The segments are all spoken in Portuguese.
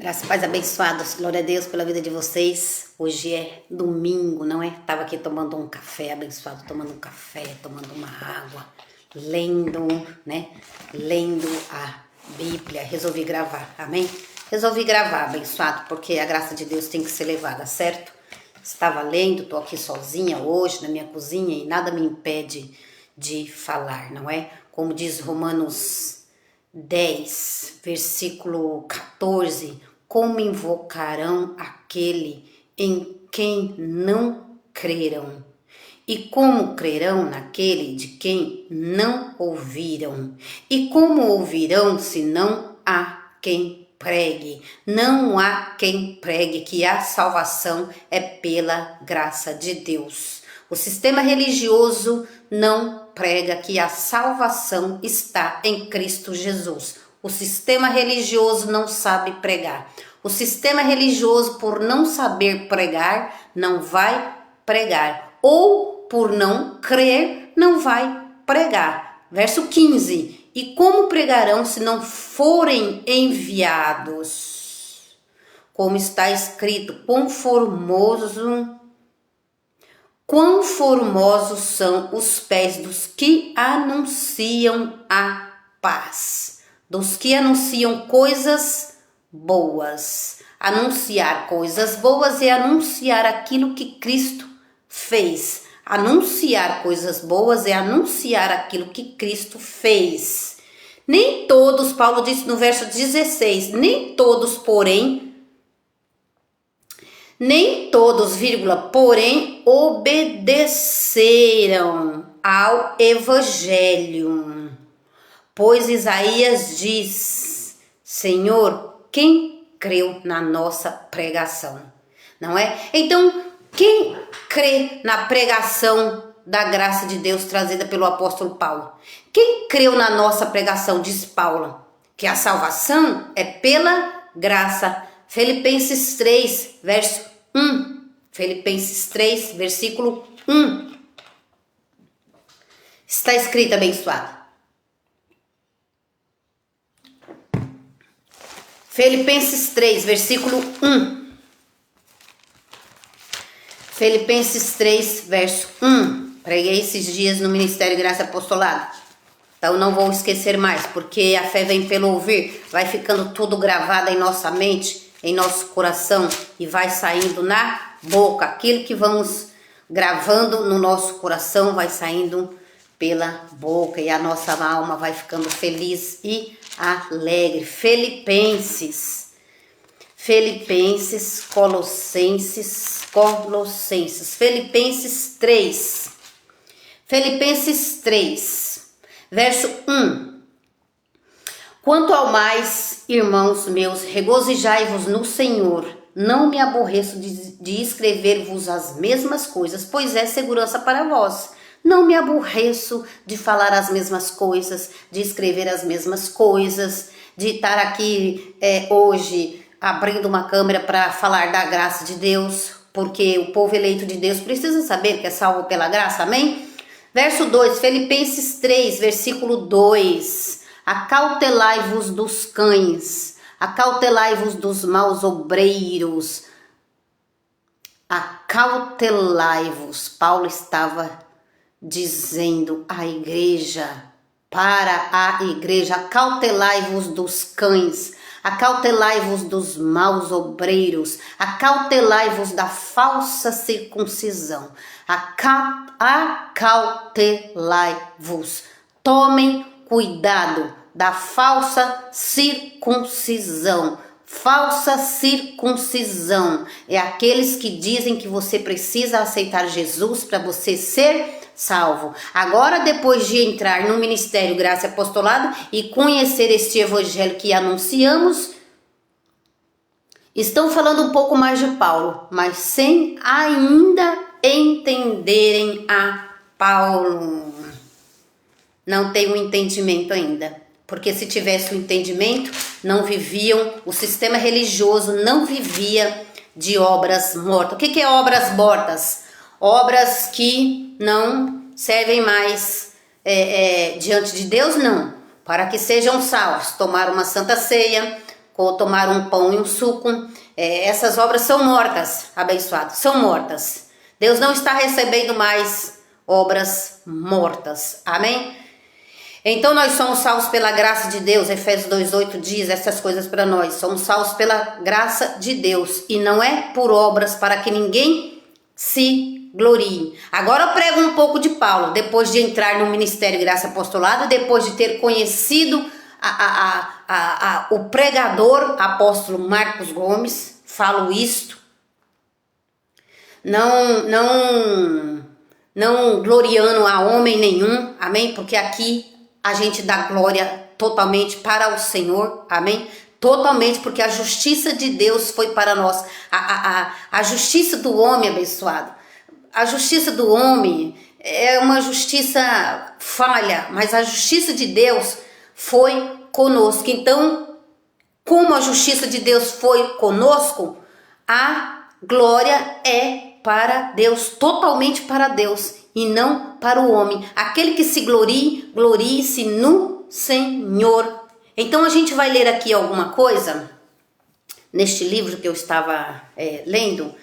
Graças e paz abençoados, glória a Deus pela vida de vocês. Hoje é domingo, não é? Tava aqui tomando um café, abençoado, tomando um café, tomando uma água, lendo, né? Lendo a Bíblia. Resolvi gravar, amém? Resolvi gravar, abençoado, porque a graça de Deus tem que ser levada, certo? Estava lendo, tô aqui sozinha hoje na minha cozinha e nada me impede de falar, não é? Como diz Romanos 10, versículo 14, como invocarão aquele em quem não creram? E como crerão naquele de quem não ouviram? E como ouvirão se não há quem pregue? Não há quem pregue que a salvação é pela graça de Deus. O sistema religioso não prega que a salvação está em Cristo Jesus. O sistema religioso não sabe pregar. O sistema religioso, por não saber pregar, não vai pregar. Ou por não crer, não vai pregar. Verso 15. E como pregarão se não forem enviados? Como está escrito, quão formosos são os pés dos que anunciam a paz, dos que anunciam coisas boas. Anunciar coisas boas é anunciar aquilo que Cristo fez. Anunciar coisas boas é anunciar aquilo que Cristo fez. Nem todos, Paulo disse no verso 16, nem todos, porém, porém, obedeceram ao Evangelho. Pois Isaías diz, Senhor, quem creu na nossa pregação? Não é? Então, quem crê na pregação da graça de Deus trazida pelo apóstolo Paulo? Quem creu na nossa pregação, diz Paulo, que a salvação é pela graça. Filipenses 3, verso 1. Filipenses 3, versículo 1. Está escrito, abençoado. Filipenses 3, versículo 1. Filipenses 3, verso 1. Preguei esses dias no Ministério Graça Apostolado. Então não vou esquecer mais, porque a fé vem pelo ouvir. Vai ficando tudo gravado em nossa mente, em nosso coração e vai saindo na boca. Aquilo que vamos gravando no nosso coração vai saindo pela boca e a nossa alma vai ficando feliz e alegre. Filipenses, Colossenses, Filipenses 3, verso 1. Quanto ao mais, irmãos meus, regozijai-vos no Senhor. Não me aborreço de escrever-vos as mesmas coisas, pois é segurança para vós. Não me aborreço de falar as mesmas coisas, de escrever as mesmas coisas, de estar aqui hoje abrindo uma câmera para falar da graça de Deus, porque o povo eleito de Deus precisa saber que é salvo pela graça, amém? Verso 2, Filipenses 3, versículo 2. Acautelai-vos dos cães, acautelai-vos dos maus obreiros. Acautelai-vos. Paulo estava dizendo à igreja, para a igreja, acautelai-vos dos cães, acautelai-vos dos maus obreiros, acautelai-vos da falsa circuncisão, acautelai-vos. Tomem cuidado da falsa circuncisão. Falsa circuncisão é aqueles que dizem que você precisa aceitar Jesus para você ser salvo. Agora, depois de entrar no Ministério Graça e Apostolado e conhecer este evangelho que anunciamos, estão falando um pouco mais de Paulo, mas sem ainda entenderem a Paulo. Não tem um entendimento ainda. Porque se tivesse o entendimento, não viviam, o sistema religioso não vivia de obras mortas. O que é obras mortas? Obras que não servem mais diante de Deus, não. Para que sejam salvos, tomar uma santa ceia, tomar um pão e um suco. Essas obras são mortas, abençoados, são mortas. Deus não está recebendo mais obras mortas, amém? Então nós somos salvos pela graça de Deus. Efésios 2:8 diz essas coisas para nós. Somos salvos pela graça de Deus e não é por obras, para que ninguém se glorie. Agora eu prego um pouco de Paulo, depois de entrar no ministério Graça e Apostolado, depois de ter conhecido o pregador apóstolo Marcos Gomes. Falo isto, não gloriando a homem nenhum, amém? Porque aqui a gente dá glória totalmente para o Senhor, amém? Totalmente, porque a justiça de Deus foi para nós. A justiça do homem, abençoado, a justiça do homem é uma justiça falha, mas a justiça de Deus foi conosco. Então, como a justiça de Deus foi conosco, a glória é para Deus, totalmente para Deus e não para o homem. Aquele que se glorie, glorie-se no Senhor. Então a gente vai ler aqui alguma coisa neste livro que eu estava lendo.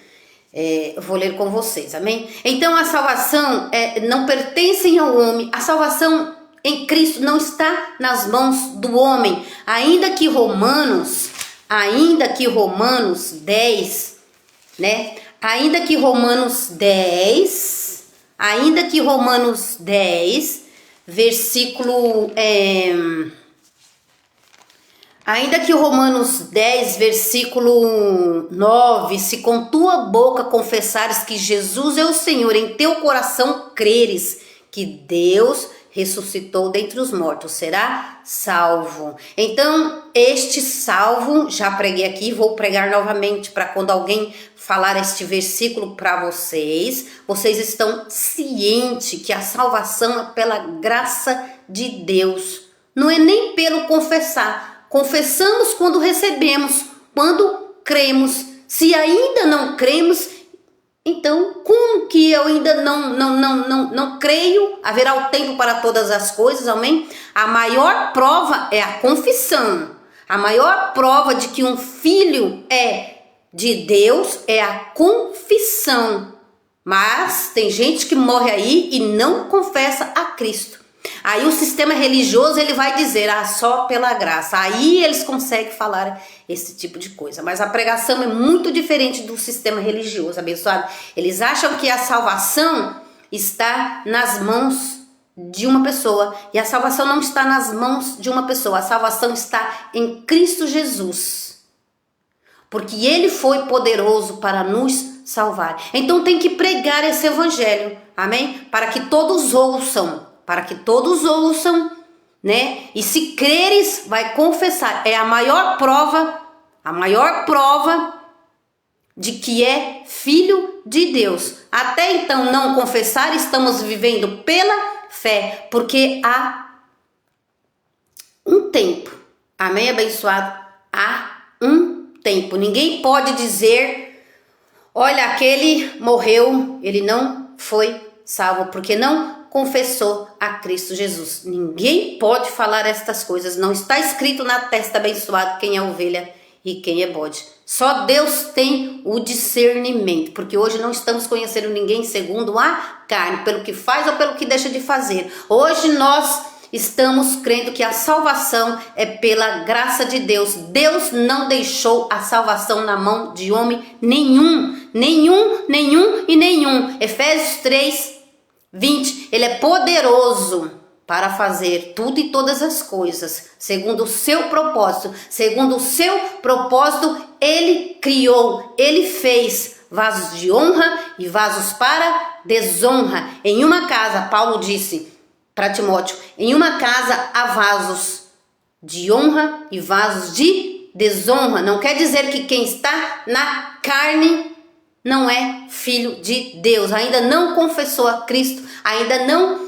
Eu vou ler com vocês, amém? Então a salvação não pertence ao homem. A salvação em Cristo não está nas mãos do homem. Ainda que Romanos 10, né? Ainda que Romanos 10, versículo ainda que Romanos 10, versículo 9, se com tua boca confessares que Jesus é o Senhor, em teu coração creres que Deus ressuscitou dentre os mortos, será salvo. Então, este salvo, já preguei aqui, vou pregar novamente para quando alguém falar este versículo para vocês estão cientes que a salvação é pela graça de Deus. Não é nem pelo confessar. Confessamos quando recebemos, quando cremos. Se ainda não cremos, então, como que eu ainda não creio? Haverá o tempo para todas as coisas, amém? A maior prova é a confissão. A maior prova de que um filho é de Deus é a confissão. Mas tem gente que morre aí e não confessa a Cristo. Aí o sistema religioso ele vai dizer, só pela graça. Aí eles conseguem falar esse tipo de coisa. Mas a pregação é muito diferente do sistema religioso, abençoado. Eles acham que a salvação está nas mãos de uma pessoa. E a salvação não está nas mãos de uma pessoa. A salvação está em Cristo Jesus. Porque Ele foi poderoso para nos salvar. Então tem que pregar esse evangelho, amém? Para que todos ouçam. Para que todos ouçam, né? E se creres, vai confessar. É a maior prova de que é filho de Deus. Até então não confessar, estamos vivendo pela fé, porque há um tempo, amém, abençoado? Há um tempo. Ninguém pode dizer, olha, aquele morreu, ele não foi salvo, porque não confessou a Cristo Jesus. Ninguém pode falar estas coisas. Não está escrito na testa, abençoado, quem é ovelha e quem é bode. Só Deus tem o discernimento, porque hoje não estamos conhecendo ninguém segundo a carne, pelo que faz ou pelo que deixa de fazer. Hoje nós estamos crendo que a salvação é pela graça de Deus. Deus não deixou a salvação na mão de homem nenhum. Efésios 3:20, ele é poderoso para fazer tudo e todas as coisas, segundo o seu propósito. Segundo o seu propósito, ele criou, ele fez vasos de honra e vasos para desonra. Em uma casa, Paulo disse para Timóteo, em uma casa há vasos de honra e vasos de desonra. Não quer dizer que quem está na carne não é filho de Deus, ainda não confessou a Cristo, ainda não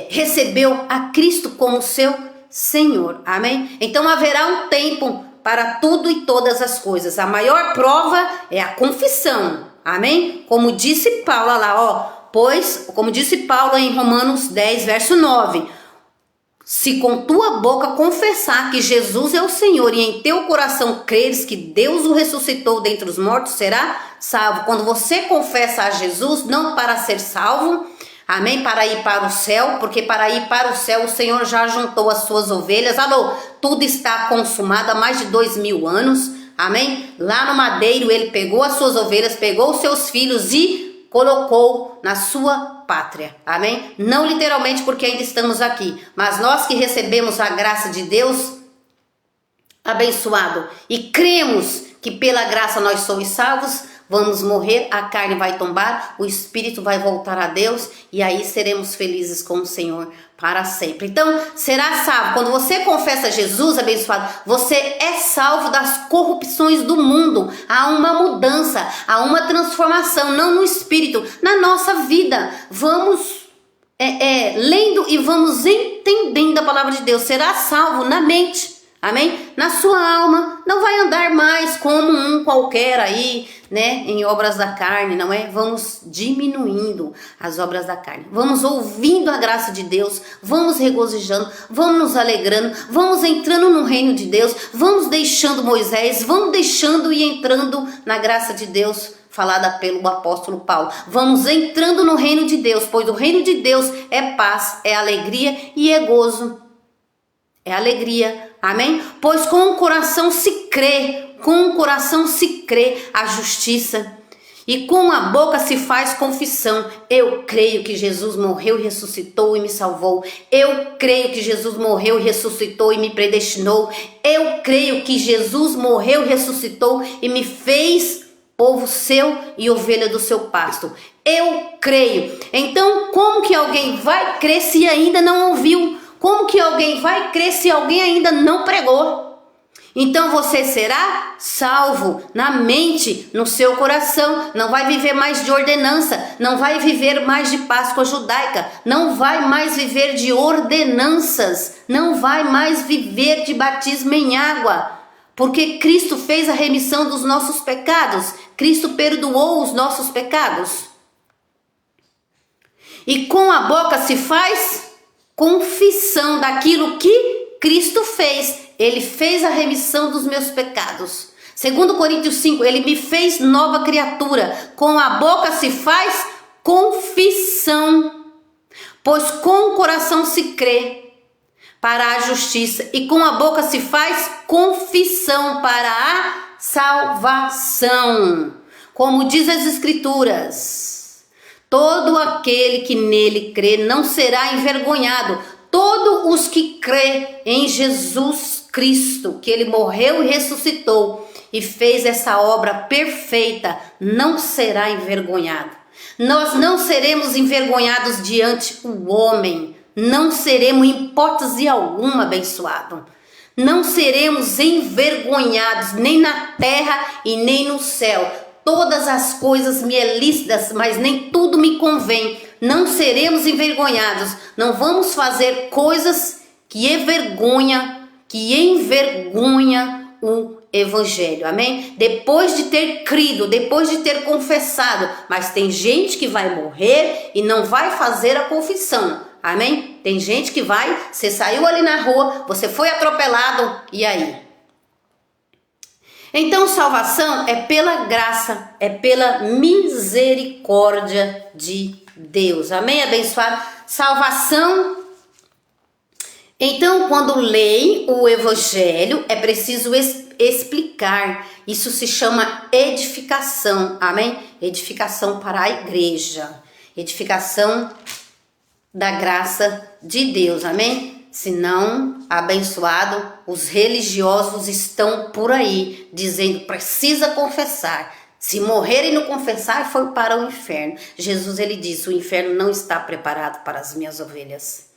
recebeu a Cristo como seu Senhor, amém? Então haverá um tempo para tudo e todas as coisas. A maior prova é a confissão, amém? Como disse Paulo lá, como disse Paulo em Romanos 10, verso 9, se com tua boca confessar que Jesus é o Senhor e em teu coração creres que Deus o ressuscitou dentre os mortos, será salvo. Quando você confessa a Jesus, não para ser salvo, amém, para ir para o céu, porque para ir para o céu o Senhor já juntou as suas ovelhas. Alô, tudo está consumado há mais de 2000 anos, amém. Lá no madeiro ele pegou as suas ovelhas, pegou os seus filhos e colocou na sua pátria, amém? Não literalmente, porque ainda estamos aqui, mas nós que recebemos a graça de Deus abençoado e cremos que pela graça nós somos salvos, vamos morrer, a carne vai tombar, o espírito vai voltar a Deus e aí seremos felizes com o Senhor para sempre. Então, será salvo. Quando você confessa Jesus, abençoado, você é salvo das corrupções do mundo. Há uma mudança, há uma transformação, não no espírito, na nossa vida. Vamos lendo e vamos entendendo a palavra de Deus. Será salvo na mente. Amém? Na sua alma, não vai andar mais como um qualquer aí, né? Em obras da carne, não é? Vamos diminuindo as obras da carne. Vamos ouvindo a graça de Deus, vamos regozijando, vamos nos alegrando, vamos entrando no reino de Deus, vamos deixando Moisés, vamos deixando e entrando na graça de Deus, falada pelo apóstolo Paulo. Vamos entrando no reino de Deus, pois o reino de Deus é paz, é alegria e é gozo. É alegria, amém? Pois com o coração se crê, a justiça, e com a boca se faz confissão. Eu creio que Jesus morreu e ressuscitou e me salvou. Eu creio que Jesus morreu e ressuscitou e me predestinou. Eu creio que Jesus morreu e ressuscitou e me fez povo seu e ovelha do seu pasto. Eu creio. Então, como que alguém vai crer se ainda não ouviu? Como que alguém vai crer se alguém ainda não pregou? Então você será salvo na mente, no seu coração. Não vai viver mais de ordenança, não vai viver mais de Páscoa judaica, não vai mais viver de ordenanças, não vai mais viver de batismo em água. Porque Cristo fez a remissão dos nossos pecados, Cristo perdoou os nossos pecados. E com a boca se faz confissão daquilo que Cristo fez. Ele fez a remissão dos meus pecados. 2 Coríntios 5, ele me fez nova criatura. Com a boca se faz confissão. Pois com o coração se crê para a justiça e com a boca se faz confissão para a salvação. Como diz as Escrituras, todo aquele que nele crê não será envergonhado. Todos os que crê em Jesus Cristo, que ele morreu e ressuscitou e fez essa obra perfeita, não será envergonhado. Nós não seremos envergonhados diante do homem. Não seremos em hipótese alguma, abençoado. Não seremos envergonhados nem na terra e nem no céu. Todas as coisas me é lícitas, mas nem tudo me convém. Não seremos envergonhados. Não vamos fazer coisas que envergonha o evangelho. Amém? Depois de ter crido, depois de ter confessado. Mas tem gente que vai morrer e não vai fazer a confissão. Amém? Tem gente que vai, você saiu ali na rua, você foi atropelado, e aí? Então, salvação é pela graça, é pela misericórdia de Deus. Amém, abençoado? Salvação. Então, quando leem o evangelho, é preciso explicar. Isso se chama edificação. Amém? Edificação para a igreja. Edificação da graça de Deus. Amém? Senão, abençoado, os religiosos estão por aí dizendo precisa confessar. Se morrer e não confessar, foi para o inferno. Jesus, ele disse, o inferno não está preparado para as minhas ovelhas.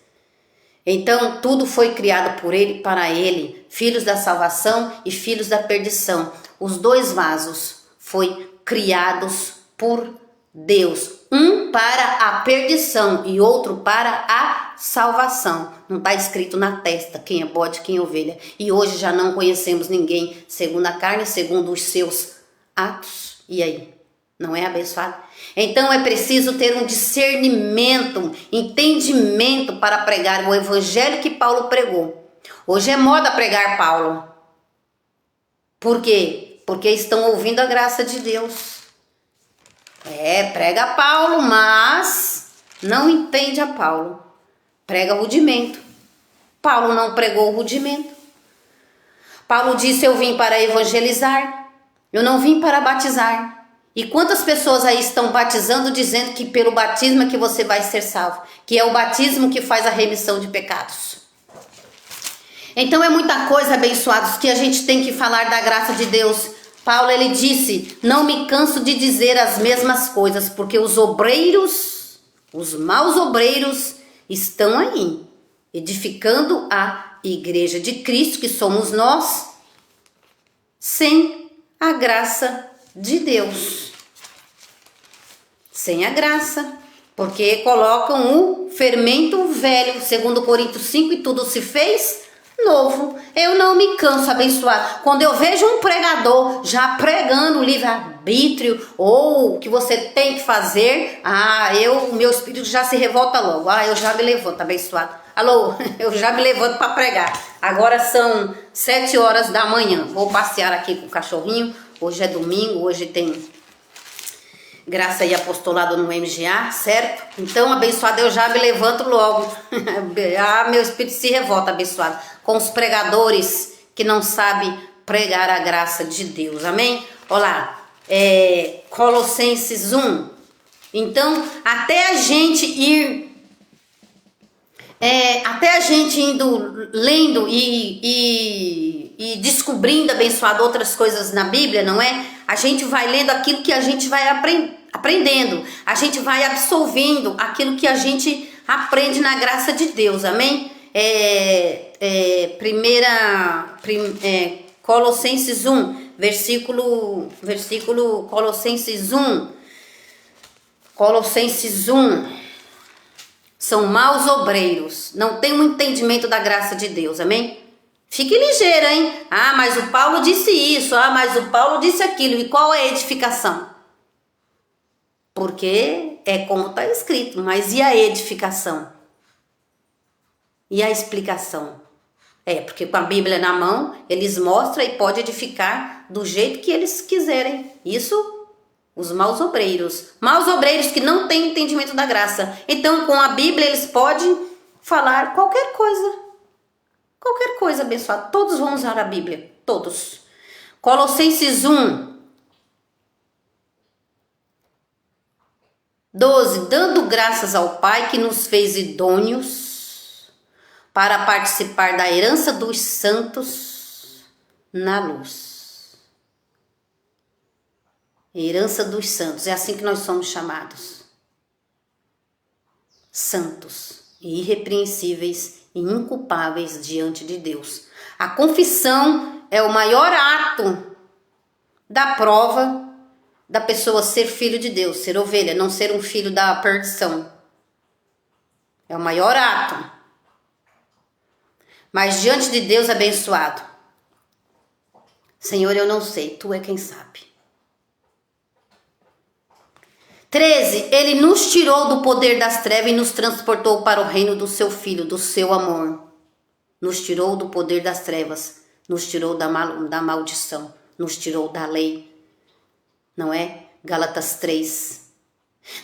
Então, tudo foi criado por ele, para ele, filhos da salvação e filhos da perdição. Os dois vasos foram criados por Deus. Um para a perdição e outro para a salvação. Não está escrito na testa quem é bode, quem é ovelha. E hoje já não conhecemos ninguém segundo a carne, segundo os seus atos. E aí? Não é, abençoado? Então é preciso ter um discernimento, entendimento para pregar o evangelho que Paulo pregou. Hoje é moda pregar Paulo. Por quê? Porque estão ouvindo a graça de Deus. Prega Paulo, mas não entende a Paulo. Prega rudimento. Paulo não pregou o rudimento. Paulo disse: eu vim para evangelizar, eu não vim para batizar. E quantas pessoas aí estão batizando, dizendo que pelo batismo é que você vai ser salvo, que é o batismo que faz a remissão de pecados. Então é muita coisa, abençoados, que a gente tem que falar da graça de Deus. Paulo, ele disse: não me canso de dizer as mesmas coisas, porque os obreiros, os maus obreiros, estão aí, edificando a igreja de Cristo, que somos nós, sem a graça de Deus. Sem a graça, porque colocam o fermento velho, segundo Coríntios 5, e tudo se fez novo. Eu não me canso, abençoado. Quando eu vejo um pregador já pregando o livre-arbítrio, ou o que você tem que fazer, meu espírito já se revolta logo. Eu já me levanto, abençoado. Alô, eu já me levanto para pregar. Agora são 7 horas da manhã. Vou passear aqui com o cachorrinho. Hoje é domingo, hoje tem graça e apostolado no MGA, certo? Então, abençoado, eu já me levanto logo. Meu espírito se revolta, abençoado, com os pregadores que não sabem pregar a graça de Deus. Amém? Olá, Colossenses 1. Então, até a gente indo, lendo e descobrindo, abençoado, outras coisas na Bíblia, não é? A gente vai lendo aquilo que a gente vai aprendendo. A gente vai absorvendo aquilo que a gente aprende na graça de Deus, amém? Colossenses 1, versículo Colossenses 1. São maus obreiros, não tem um entendimento da graça de Deus, amém? Fique ligeiro, hein? Mas o Paulo disse isso, mas o Paulo disse aquilo. E qual é a edificação? Porque é como está escrito, mas e a edificação? E a explicação? Porque com a Bíblia na mão, eles mostram e pode edificar do jeito que eles quiserem. Isso, os maus obreiros que não têm entendimento da graça. Então, com a Bíblia, eles podem falar qualquer coisa. Qualquer coisa, abençoado. Todos vão usar a Bíblia. Todos. Colossenses 1, 12. Dando graças ao Pai que nos fez idôneos para participar da herança dos santos na luz. Herança dos santos. É assim que nós somos chamados. Santos e irrepreensíveis e inculpáveis diante de Deus. A confissão é o maior ato da prova da pessoa ser filho de Deus, ser ovelha, não ser um filho da perdição. É o maior ato. Mas diante de Deus abençoado, Senhor, eu não sei, Tu é quem sabe. 13. Ele nos tirou do poder das trevas e nos transportou para o reino do seu Filho, do seu amor. Nos tirou do poder das trevas, nos tirou da maldição, nos tirou da lei. Não é? Gálatas 3.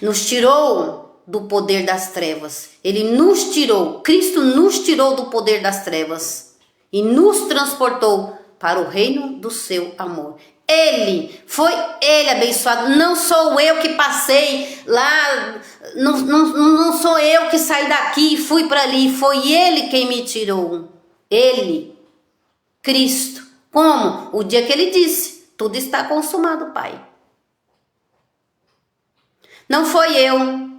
Nos tirou do poder das trevas. Ele nos tirou, Cristo nos tirou do poder das trevas e nos transportou para o reino do seu amor. Foi ele abençoado, não sou eu que passei lá, não sou eu que saí daqui e fui para ali, foi ele quem me tirou. Ele, Cristo. Como? O dia que ele disse, tudo está consumado, Pai. Não foi eu,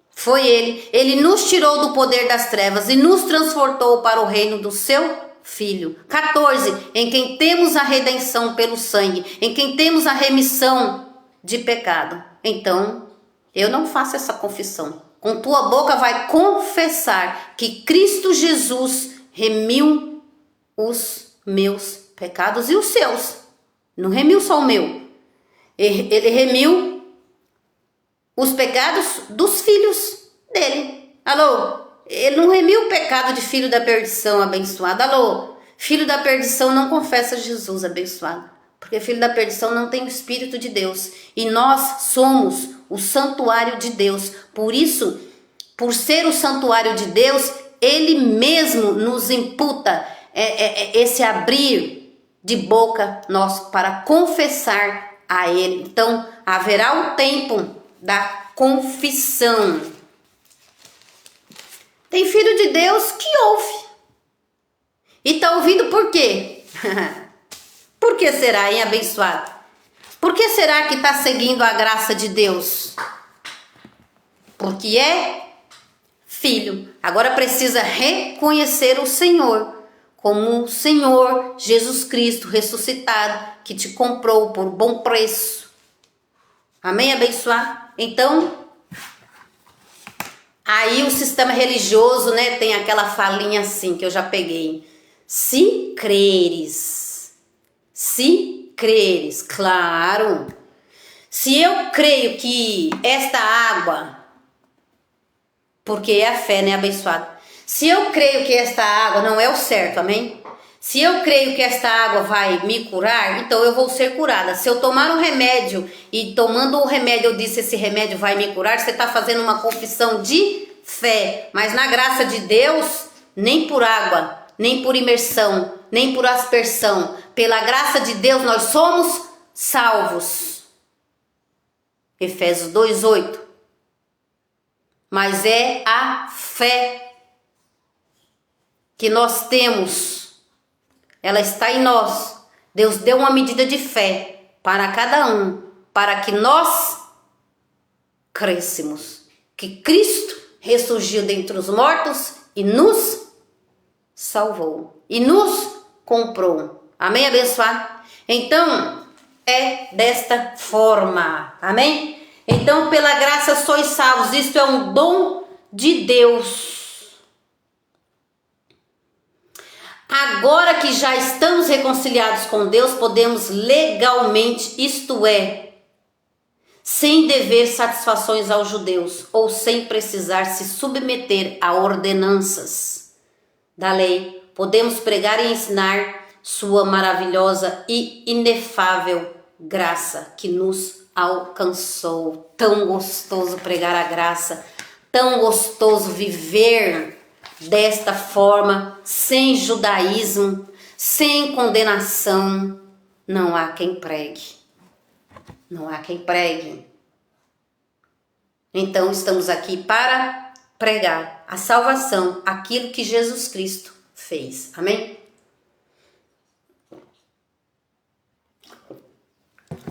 foi ele. Ele nos tirou do poder das trevas e nos transportou para o reino do seu Filho. 14. Em quem temos a redenção pelo sangue, em quem temos a remissão de pecado. Então, eu não faço essa confissão. Com tua boca vai confessar que Cristo Jesus remiu os meus pecados e os seus. Não remiu só o meu. Ele remiu os pecados dos filhos dele. Alô? Ele não remiu o pecado de filho da perdição, abençoado. Alô? Filho da perdição não confessa Jesus, abençoado. Porque filho da perdição não tem o Espírito de Deus. E nós somos o santuário de Deus. Por isso, por ser o santuário de Deus, ele mesmo nos imputa esse abrir de boca nosso para confessar a ele. Então, haverá o tempo da confissão. Tem filho de Deus que ouve. E está ouvindo por quê? Por que será, hein, abençoado? Por que será que está seguindo a graça de Deus? Porque é filho. Agora precisa reconhecer o Senhor como o Senhor Jesus Cristo ressuscitado, que te comprou por bom preço. Amém, abençoado? Então, aí o sistema religioso, né, tem aquela falinha assim que eu já peguei. Se creres, claro. Se eu creio que esta água, porque é a fé, né, abençoado? Se eu creio que esta água não é o certo, amém? Se eu creio que esta água vai me curar, então eu vou ser curada. Se eu tomar um remédio e tomando o remédio eu disse esse remédio vai me curar, você está fazendo uma confissão de fé. Mas na graça de Deus, nem por água, nem por imersão, nem por aspersão. Pela graça de Deus nós somos salvos. Efésios 2:8. Mas é a fé que nós temos. Ela está em nós. Deus deu uma medida de fé para cada um, para que nós crescemos. Que Cristo ressurgiu dentre os mortos e nos salvou. E nos comprou. Amém, abençoado? Então, é desta forma. Amém? Então, pela graça sois salvos. Isto é um dom de Deus. Agora que já estamos reconciliados com Deus, podemos legalmente, isto é, sem dever satisfações aos judeus, ou sem precisar se submeter a ordenanças da lei, podemos pregar e ensinar sua maravilhosa e inefável graça que nos alcançou. Tão gostoso pregar a graça, tão gostoso viver desta forma, sem judaísmo, sem condenação. Não há quem pregue. Não há quem pregue. Então estamos aqui para pregar a salvação, aquilo que Jesus Cristo fez. Amém?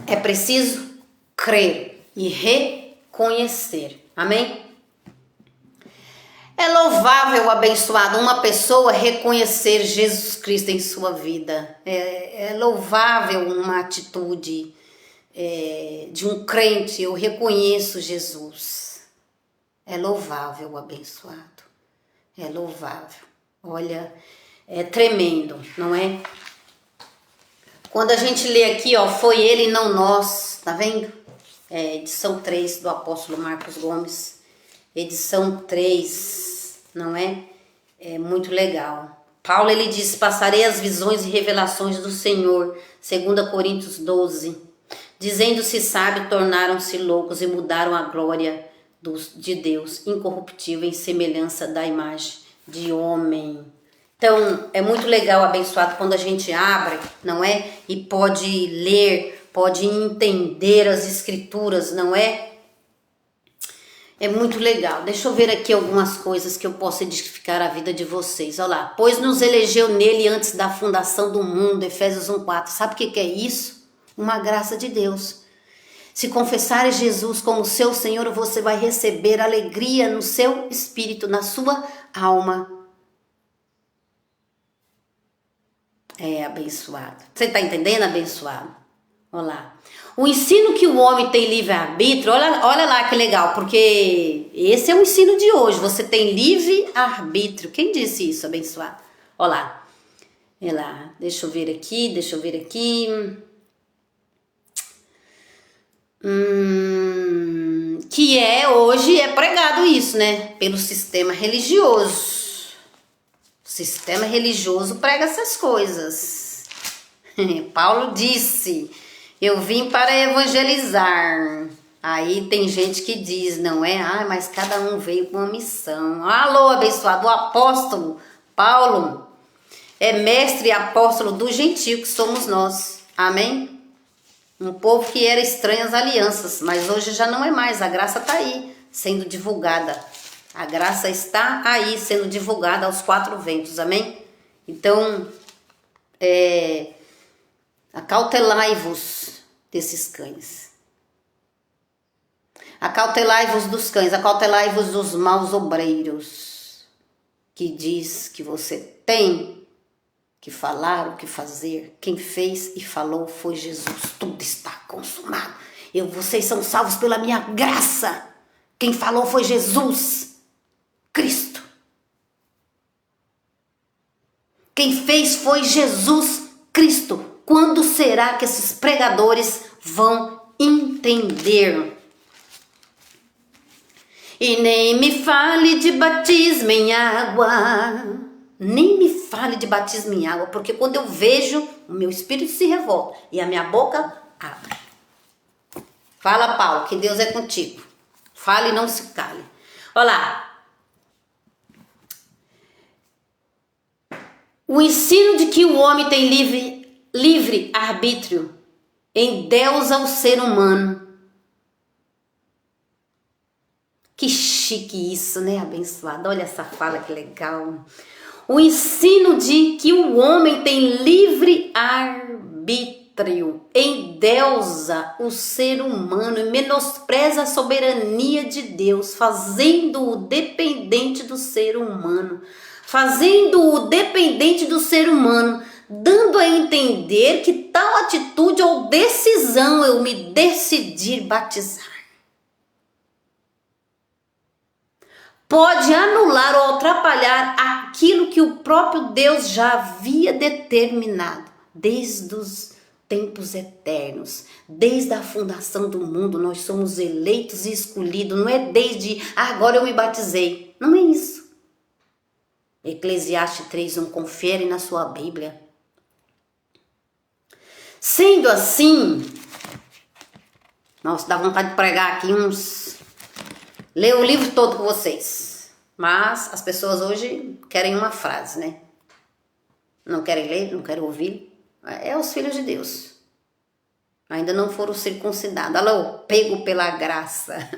É preciso crer e reconhecer. Amém? É louvável, abençoado, uma pessoa reconhecer Jesus Cristo em sua vida. É louvável uma atitude de um crente. Eu reconheço Jesus. É louvável, abençoado. É louvável. Olha, é tremendo, não é? Quando a gente lê aqui, ó, foi ele e não nós, tá vendo? Edição 3 do apóstolo Marcos Gomes. Edição 3, não é? É muito legal. Paulo, ele diz, passarei as visões e revelações do Senhor, 2 Coríntios 12. Dizendo-se sábio, tornaram-se loucos e mudaram a glória de Deus, incorruptível, em semelhança da imagem de homem. Então, é muito legal, abençoado, quando a gente abre, não é? E pode ler, pode entender as escrituras, não é? É muito legal. Deixa eu ver aqui algumas coisas que eu posso edificar a vida de vocês. Olha lá. Pois nos elegeu nele antes da fundação do mundo, Efésios 1:4. Sabe o que é isso? Uma graça de Deus. Se confessares Jesus como seu Senhor, você vai receber alegria no seu espírito, na sua alma. É abençoado. Você está entendendo, abençoado? Olha lá. O ensino que o homem tem livre-arbítrio, olha lá que legal, porque esse é o ensino de hoje. Você tem livre-arbítrio. Quem disse isso, abençoado? Olha lá. Olha lá. Deixa eu ver aqui. Que hoje é pregado isso, né? Pelo sistema religioso. O sistema religioso prega essas coisas. Paulo disse, eu vim para evangelizar. Aí tem gente que diz, não é? Mas cada um veio com uma missão. Alô, abençoado, o apóstolo Paulo é mestre e apóstolo do gentio que somos nós. Amém? Um povo que era estranho às alianças, mas hoje já não é mais. A graça está aí, sendo divulgada. A graça está aí, sendo divulgada aos quatro ventos. Amém? Então, acautelai-vos desses cães. Acautelai-vos dos cães, acautelai-vos dos maus obreiros, que diz que você tem que falar, o que fazer. Quem fez e falou foi Jesus. Tudo está consumado. Vocês são salvos pela minha graça. Quem falou foi Jesus Cristo. Quem fez foi Jesus Cristo. Quando será que esses pregadores vão entender? E nem me fale de batismo em água. Nem me fale de batismo em água, porque quando eu vejo, o meu espírito se revolta e a minha boca abre. Fala, Paulo, que Deus é contigo. Fale e não se cale. Olha lá. O ensino de que o homem tem livre arbítrio endeusa o ser humano. Que chique isso, né, abençoado? Olha essa fala que legal. O ensino de que o homem tem livre arbítrio endeusa o ser humano e menospreza a soberania de Deus, fazendo-o dependente do ser humano. Fazendo-o dependente do ser humano, dando a entender que tal atitude ou decisão, eu me decidir batizar, pode anular ou atrapalhar aquilo que o próprio Deus já havia determinado desde os tempos eternos, desde a fundação do mundo. Nós somos eleitos e escolhidos, não é desde agora eu me batizei, não é isso. Eclesiastes 3:1, confere na sua Bíblia. Sendo assim, nossa, dá vontade de pregar aqui ler o livro todo com vocês. Mas as pessoas hoje querem uma frase, né? Não querem ler, não querem ouvir. É os filhos de Deus. Ainda não foram circuncidados. Alô, pego pela graça.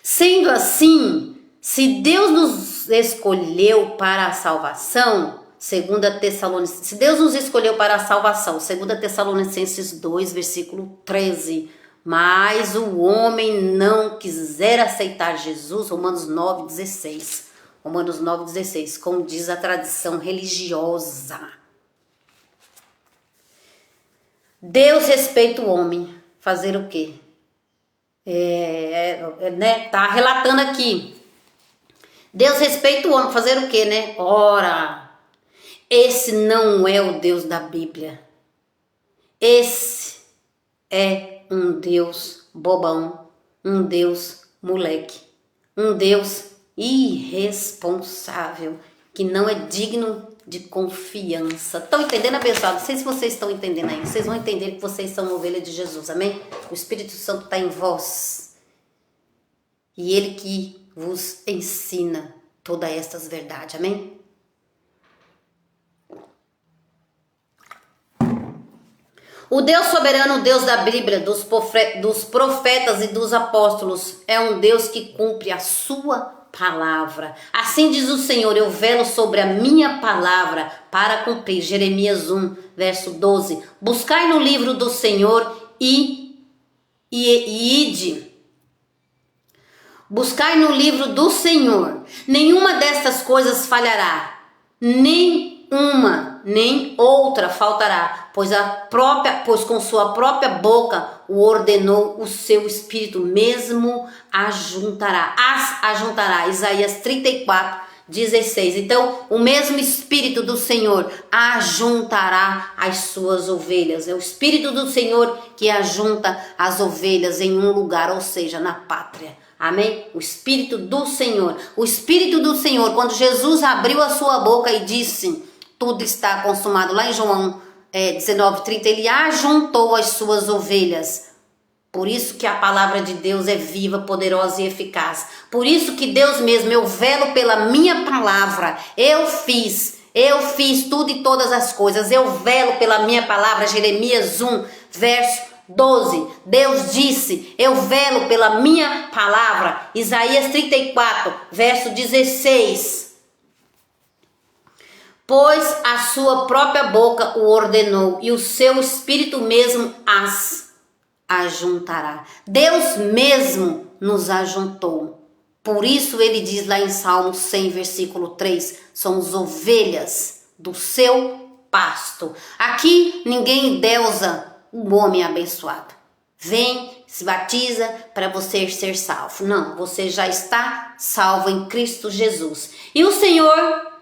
Sendo assim, se Deus nos escolheu para a salvação, se Deus nos escolheu para a salvação, 2 Tessalonicenses 2, versículo 13, mas o homem não quiser aceitar Jesus, Romanos 9:16, como diz a tradição religiosa. Deus respeita o homem. Fazer o quê? Né? Tá relatando aqui. Deus respeita o homem. Fazer o quê, né? Ora, esse não é o Deus da Bíblia. Esse é um Deus bobão, um Deus moleque, um Deus irresponsável, que não é digno de confiança. Estão entendendo, abençoado? Não sei se vocês estão entendendo aí. Vocês vão entender que vocês são ovelha de Jesus, amém? O Espírito Santo está em vós. E Ele que vos ensina todas estas verdades, amém? O Deus soberano, o Deus da Bíblia, dos profetas e dos apóstolos, é um Deus que cumpre a sua palavra. Assim diz o Senhor, eu velo sobre a minha palavra para cumprir. Jeremias 1, verso 12. Buscai no livro do Senhor e ide. Buscai no livro do Senhor. Nenhuma destas coisas falhará. Nem uma, nem outra faltará, pois com sua própria boca o ordenou o seu espírito, mesmo as ajuntará. Isaías 34, 16. Então, o mesmo Espírito do Senhor ajuntará as suas ovelhas. É o Espírito do Senhor que ajunta as ovelhas em um lugar, ou seja, na pátria. Amém? O Espírito do Senhor. O Espírito do Senhor, quando Jesus abriu a sua boca e disse, tudo está consumado, lá em João 19:30, ele ajuntou as suas ovelhas. Por isso que a palavra de Deus é viva, poderosa e eficaz. Por isso que Deus mesmo, eu velo pela minha palavra. Eu fiz tudo e todas as coisas. Eu velo pela minha palavra. Jeremias 1, verso 12. Deus disse, eu velo pela minha palavra. Isaías 34, verso 16. Pois a sua própria boca o ordenou e o seu espírito mesmo as ajuntará. Deus mesmo nos ajuntou. Por isso ele diz lá em Salmo 100, versículo 3, somos ovelhas do seu pasto. Aqui ninguém endeusa o homem abençoado. Vem, se batiza para você ser salvo. Não, você já está salvo em Cristo Jesus. E o Senhor,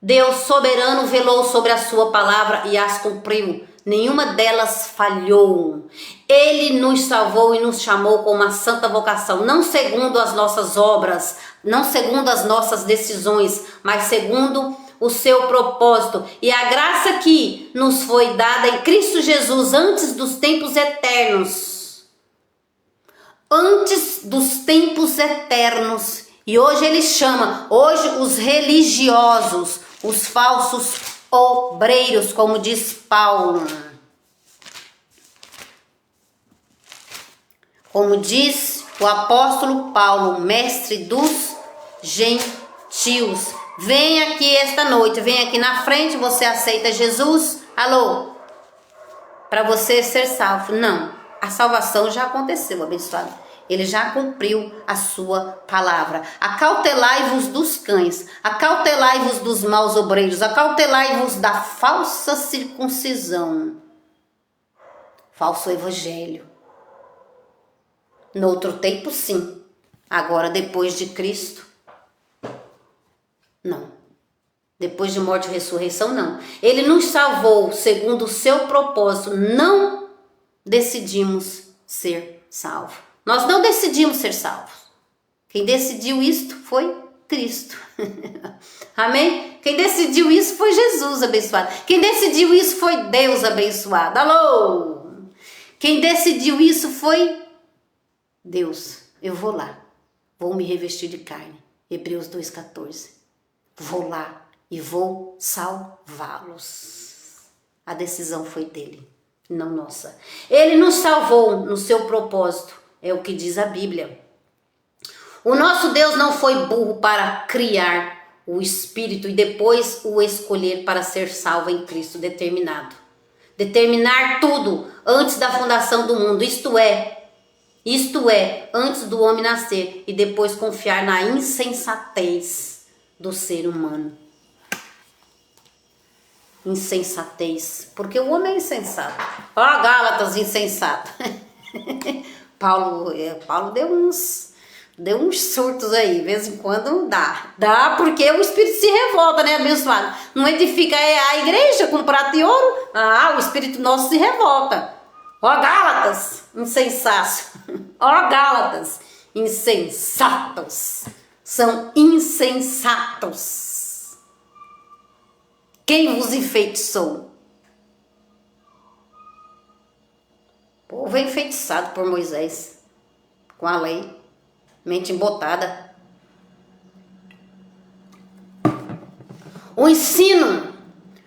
Deus soberano, velou sobre a sua palavra e as cumpriu. Nenhuma delas falhou. Ele nos salvou e nos chamou com uma santa vocação, não segundo as nossas obras, não segundo as nossas decisões, mas segundo o seu propósito. E a graça que nos foi dada em Cristo Jesus antes dos tempos eternos. Antes dos tempos eternos. E hoje ele chama, hoje os religiosos, os falsos obreiros, como diz Paulo. Como diz o apóstolo Paulo, mestre dos gentios. Vem aqui esta noite, vem aqui na frente, você aceita Jesus? Alô? Para você ser salvo. Não, a salvação já aconteceu, abençoado. Ele já cumpriu a sua palavra. Acautelai-vos dos cães, acautelai-vos dos maus obreiros, acautelai-vos da falsa circuncisão. Falso evangelho. No outro tempo, sim. Agora, depois de Cristo, não. Depois de morte e ressurreição, não. Ele nos salvou segundo o seu propósito. Não decidimos ser salvos. Nós não decidimos ser salvos. Quem decidiu isto foi Cristo. Amém? Quem decidiu isso foi Jesus abençoado. Quem decidiu isso foi Deus abençoado. Alô? Quem decidiu isso foi Deus. Eu vou lá. Vou me revestir de carne. Hebreus 2,14. Vou lá e vou salvá-los. A decisão foi dele, não nossa. Ele nos salvou no seu propósito. É o que diz a Bíblia. O nosso Deus não foi burro para criar o Espírito e depois o escolher para ser salvo em Cristo determinado. Determinar tudo antes da fundação do mundo, isto é, antes do homem nascer e depois confiar na insensatez do ser humano. Insensatez, porque o homem é insensato. Ó, Gálatas, insensato. Paulo deu uns surtos aí, de vez em quando dá. Dá porque o Espírito se revolta, né, abençoado? Não edifica a igreja com prato de ouro? Ah, o Espírito nosso se revolta. Ó, Gálatas, insensatos. Ó, Gálatas, insensatos. São insensatos. Quem vos enfeitiçou? O povo é enfeitiçado por Moisés, com a lei, mente embotada. O ensino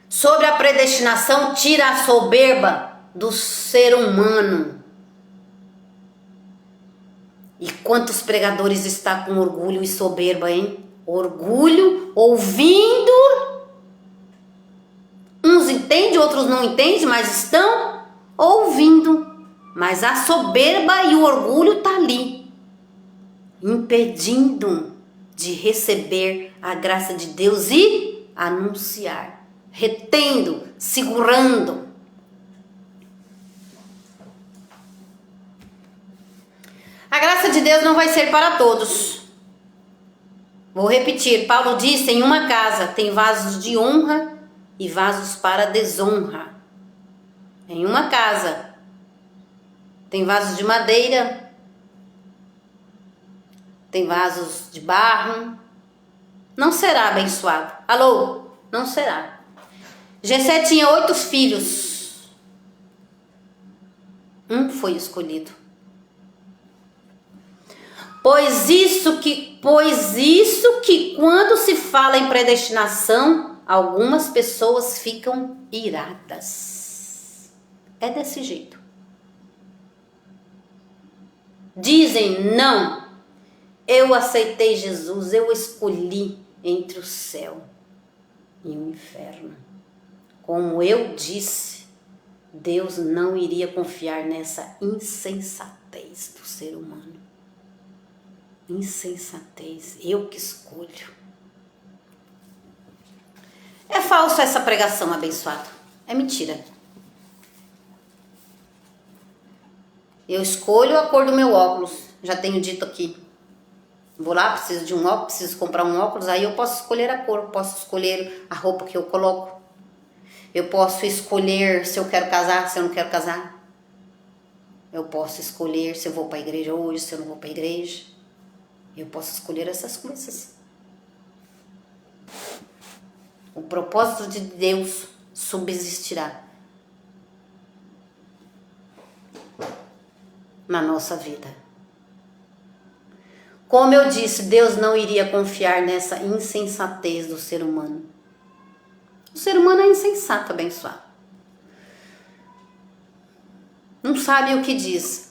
sobre a predestinação tira a soberba do ser humano. E quantos pregadores estão com orgulho e soberba, hein? Orgulho, ouvindo. Uns entendem, outros não entendem, mas estão ouvindo. Mas a soberba e o orgulho tá ali, impedindo de receber a graça de Deus e anunciar, retendo, segurando. A graça de Deus não vai ser para todos. Vou repetir, Paulo disse, em uma casa tem vasos de honra e vasos para desonra. Em uma casa tem vasos de madeira, tem vasos de barro. Não será abençoado. Alô? Não será. Jessé tinha 8 filhos. Um foi escolhido. Pois isso que quando se fala em predestinação, algumas pessoas ficam iradas. É desse jeito. Dizem, não, eu aceitei Jesus, eu escolhi entre o céu e o inferno. Como eu disse, Deus não iria confiar nessa insensatez do ser humano. Insensatez, eu que escolho. É falso essa pregação, abençoado. É mentira. Eu escolho a cor do meu óculos. Já tenho dito aqui. Vou lá, preciso de um óculos, preciso comprar um óculos. Aí eu posso escolher a cor, posso escolher a roupa que eu coloco. Eu posso escolher se eu quero casar, se eu não quero casar. Eu posso escolher se eu vou para a igreja hoje, se eu não vou para a igreja. Eu posso escolher essas coisas. O propósito de Deus subsistirá na nossa vida. Como eu disse, Deus não iria confiar nessa insensatez do ser humano. O ser humano é insensato, abençoado. Não sabe o que diz.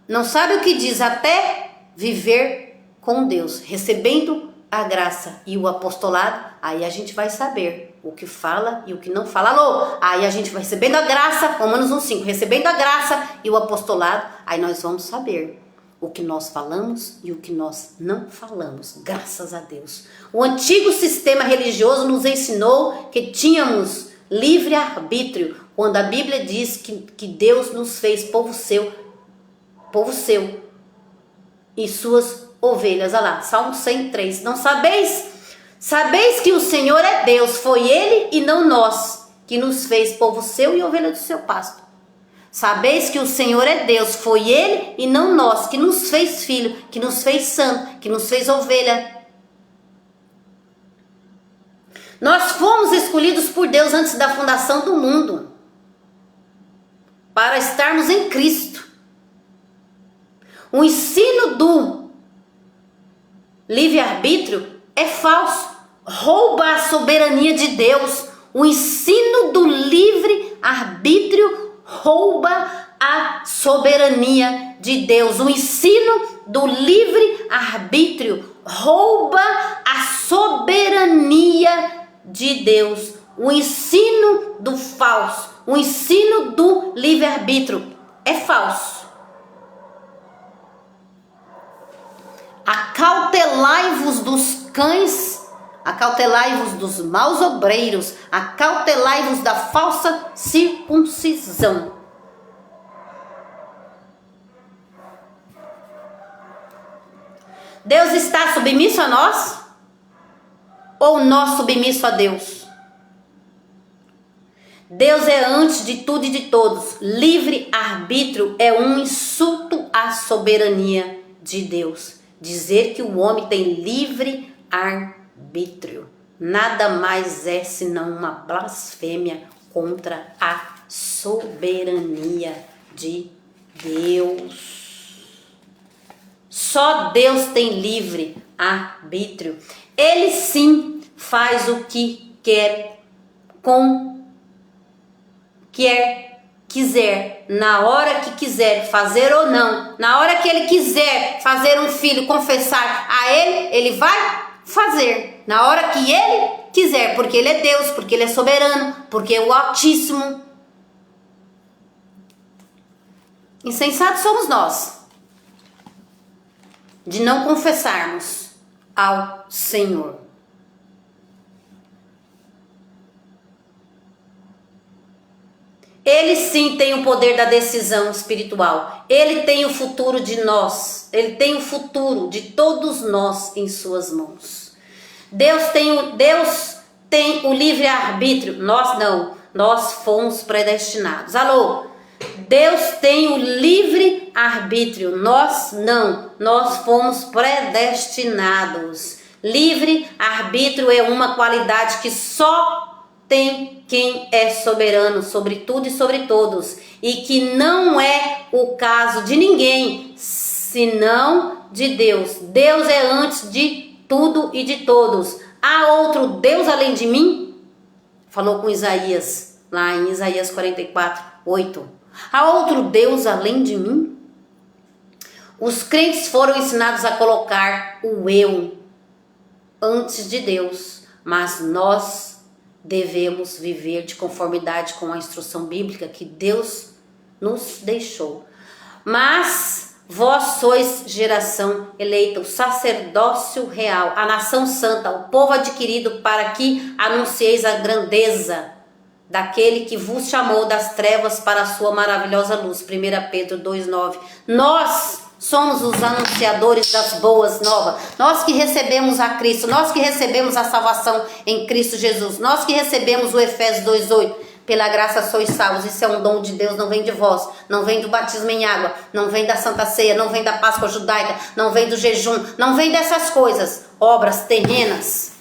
Não sabe o que diz até viver com Deus, recebendo a graça e o apostolado. Aí a gente vai saber o que fala e o que não fala. Alô? Aí a gente vai recebendo a graça, Romanos 1,5, recebendo a graça e o apostolado. Aí nós vamos saber o que nós falamos e o que nós não falamos, graças a Deus. O antigo sistema religioso nos ensinou que tínhamos livre-arbítrio, quando a Bíblia diz que Deus nos fez povo seu e suas ovelhas. Olha lá, Salmo 103. Não sabeis? Sabeis que o Senhor é Deus, foi Ele e não nós, que nos fez povo seu e ovelha do seu pasto. Sabeis que o Senhor é Deus, foi Ele e não nós, que nos fez filho, que nos fez santo, que nos fez ovelha. Nós fomos escolhidos por Deus antes da fundação do mundo, para estarmos em Cristo. O ensino do livre-arbítrio é falso, rouba a soberania de Deus. O ensino do livre-arbítrio rouba a soberania de Deus. O ensino do livre-arbítrio rouba a soberania de Deus. O ensino do falso, o ensino do livre-arbítrio é falso. Acautelai-vos dos cães, acautelai-vos dos maus obreiros, acautelai-vos da falsa circuncisão. Deus está submisso a nós? Ou nós submisso a Deus? Deus é antes de tudo e de todos. Livre-arbítrio é um insulto à soberania de Deus. Dizer que o homem tem livre-arbítrio nada mais é senão uma blasfêmia contra a soberania de Deus. Só Deus tem livre-arbítrio. Ele sim faz o que quer quiser, na hora que quiser fazer ou não, na hora que ele quiser fazer um filho, confessar a ele, ele vai fazer, na hora que ele quiser, porque ele é Deus, porque ele é soberano, porque é o Altíssimo. Insensatos somos nós, de não confessarmos ao Senhor. Ele sim tem o poder da decisão espiritual. Ele tem o futuro de nós. Ele tem o futuro de todos nós em suas mãos. Deus tem o livre-arbítrio. Nós não. Nós fomos predestinados. Alô? Deus tem o livre-arbítrio. Nós não. Nós fomos predestinados. Livre-arbítrio é uma qualidade que só tem quem é soberano sobre tudo e sobre todos, e que não é o caso de ninguém, senão de Deus. Deus é antes de tudo e de todos. Há outro Deus além de mim? Falou com Isaías, lá em Isaías 44:8. Há outro Deus além de mim? Os crentes foram ensinados a colocar o eu antes de Deus, mas nós devemos viver de conformidade com a instrução bíblica que Deus nos deixou. Mas vós sois geração eleita, o sacerdócio real, a nação santa, o povo adquirido, para que anuncieis a grandeza daquele que vos chamou das trevas para a sua maravilhosa luz. 1 Pedro 2:9. Nós somos os anunciadores das boas novas. Nós que recebemos a Cristo, nós que recebemos a salvação em Cristo Jesus, nós que recebemos o Efésios 2:8. Pela graça sois salvos. Isso é um dom de Deus, não vem de vós, não vem do batismo em água, não vem da Santa Ceia, não vem da Páscoa judaica, não vem do jejum, não vem dessas coisas, obras terrenas.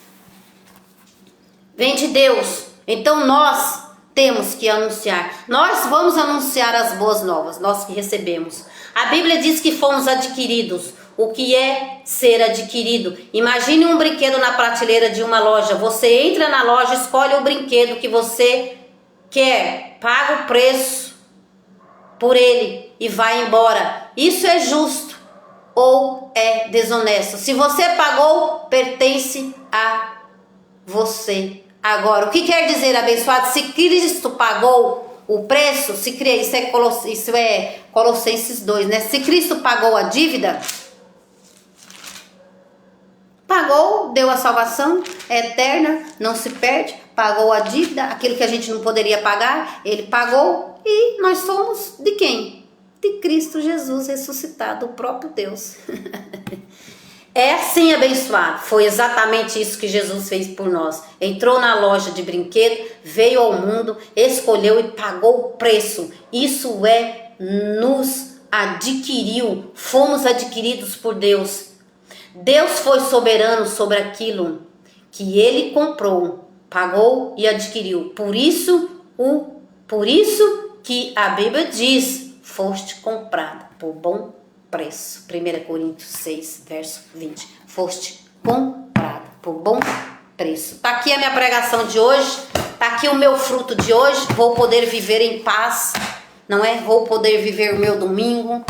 Vem de Deus. Então nós temos que anunciar. Nós vamos anunciar as boas novas, nós que recebemos. A Bíblia diz que fomos adquiridos. O que é ser adquirido? Imagine um brinquedo na prateleira de uma loja. Você entra na loja, escolhe o brinquedo que você quer, paga o preço por ele e vai embora. Isso é justo ou é desonesto? Se você pagou, pertence a você. Agora, o que quer dizer, abençoado? Se Cristo pagou o preço, isso é Colossenses 2, né? Se Cristo pagou a dívida, pagou, deu a salvação, é eterna, não se perde, pagou a dívida, aquilo que a gente não poderia pagar, ele pagou, e nós somos de quem? De Cristo Jesus ressuscitado, o próprio Deus. É assim, abençoado. Foi exatamente isso que Jesus fez por nós. Entrou na loja de brinquedo, veio ao mundo, escolheu e pagou o preço. Isso nos adquiriu. Fomos adquiridos por Deus. Deus foi soberano sobre aquilo que ele comprou, pagou e adquiriu. Por isso que a Bíblia diz: foste comprado por bom preço. 1 Coríntios 6, verso 20. Foste comprado por bom preço. Tá aqui a minha pregação de hoje. Tá aqui o meu fruto de hoje. Vou poder viver em paz, não é? Vou poder viver o meu domingo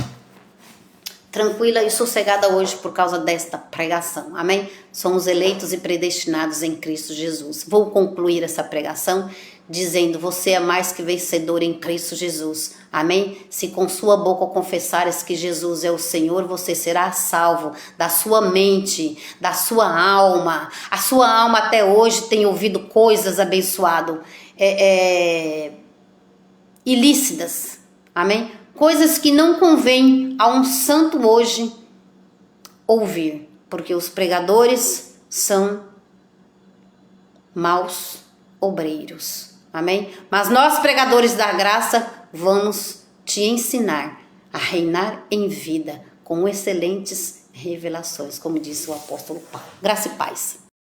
tranquila e sossegada hoje por causa desta pregação. Amém? Somos eleitos e predestinados em Cristo Jesus. Vou concluir essa pregação dizendo: você é mais que vencedor em Cristo Jesus. Amém? Se com sua boca confessares que Jesus é o Senhor, você será salvo da sua mente, da sua alma. A sua alma até hoje tem ouvido coisas, abençoado, ilícitas. Amém? Coisas que não convém a um santo hoje ouvir, porque os pregadores são maus obreiros. Amém? Mas nós, pregadores da graça, vamos te ensinar a reinar em vida com excelentes revelações, como disse o apóstolo Paulo. Graça e paz.